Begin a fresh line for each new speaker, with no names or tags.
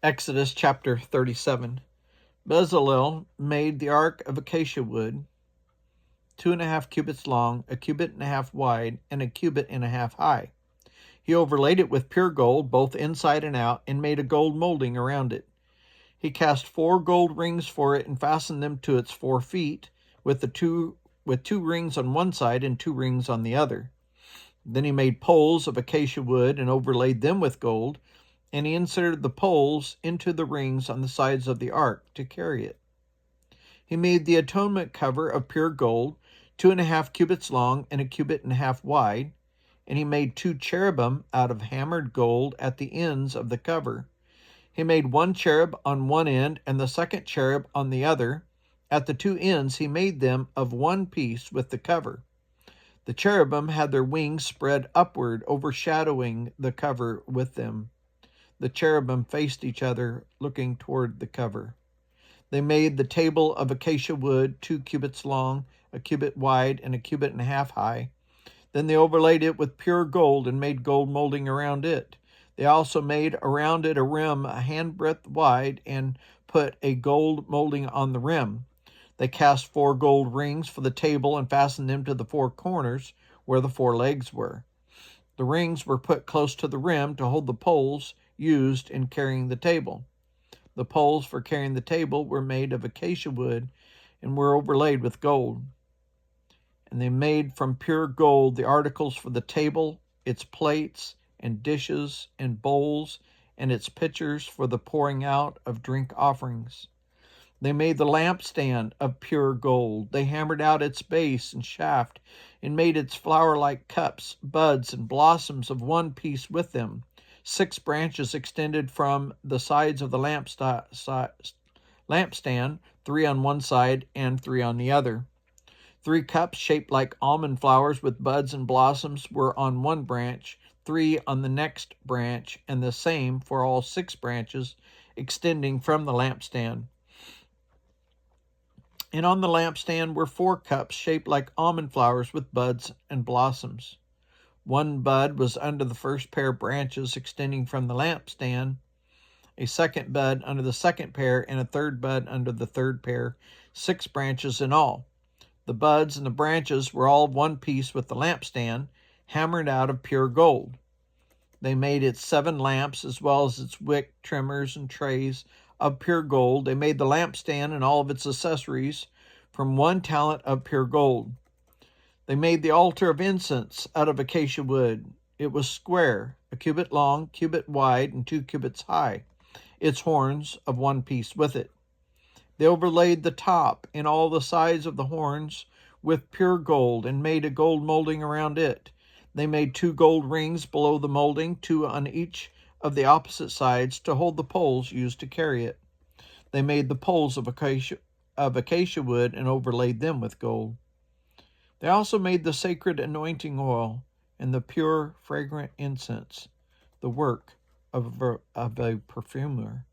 Exodus chapter 37. Bezalel made the ark of acacia wood, 2.5 cubits long, 1.5 cubits wide, and 1.5 cubits high. He overlaid it with pure gold, both inside and out, and made a gold molding around it. He cast 4 gold rings for it and fastened them to its 4 feet, with two rings on one side and 2 rings on the other. Then he made poles of acacia wood and overlaid them with gold, and he inserted the poles into the rings on the sides of the ark to carry it. He made the atonement cover of pure gold, 2.5 cubits long and 1.5 cubits wide, and he made 2 cherubim out of hammered gold at the ends of the cover. He made 1 cherub on one end and the second cherub on the other. At the 2 ends he made them of one piece with the cover. The cherubim had their wings spread upward, overshadowing the cover with them. The cherubim faced each other, looking toward the cover. They made the table of acacia wood, 2 cubits long, 1 cubit wide, and 1.5 cubits high. Then they overlaid it with pure gold and made gold molding around it. They also made around it a rim a handbreadth wide and put a gold molding on the rim. They cast 4 gold rings for the table and fastened them to the 4 corners where the 4 legs were. The rings were put close to the rim to hold the poles used in carrying the table. The poles for carrying the table were made of acacia wood and were overlaid with gold. And they made from pure gold the articles for the table, its plates and dishes and bowls, and its pitchers for the pouring out of drink offerings. They made the lampstand of pure gold. They hammered out its base and shaft and made its flower-like cups, buds, and blossoms of one piece with them. 6 branches extended from the sides of the lampstand, 3 on one side and 3 on the other. 3 cups shaped like almond flowers with buds and blossoms were on one branch, 3 on the next branch, and the same for all 6 branches extending from the lampstand. And on the lampstand were 4 cups shaped like almond flowers with buds and blossoms. 1 bud was under the first pair of branches extending from the lampstand, a second bud under the second pair, and a third bud under the third pair, 6 branches in all. The buds and the branches were all one piece with the lampstand, hammered out of pure gold. They made its 7 lamps, as well as its wick, trimmers, and trays of pure gold. They made the lampstand and all of its accessories from 1 talent of pure gold. They made the altar of incense out of acacia wood. It was square, 1 cubit long, 1 cubit wide, and 2 cubits high, its horns of one piece with it. They overlaid the top and all the sides of the horns with pure gold and made a gold molding around it. They made 2 gold rings below the molding, 2 on each of the opposite sides, to hold the poles used to carry it. They made the poles of acacia wood and overlaid them with gold. They also made the sacred anointing oil and the pure, fragrant incense, the work of a perfumer.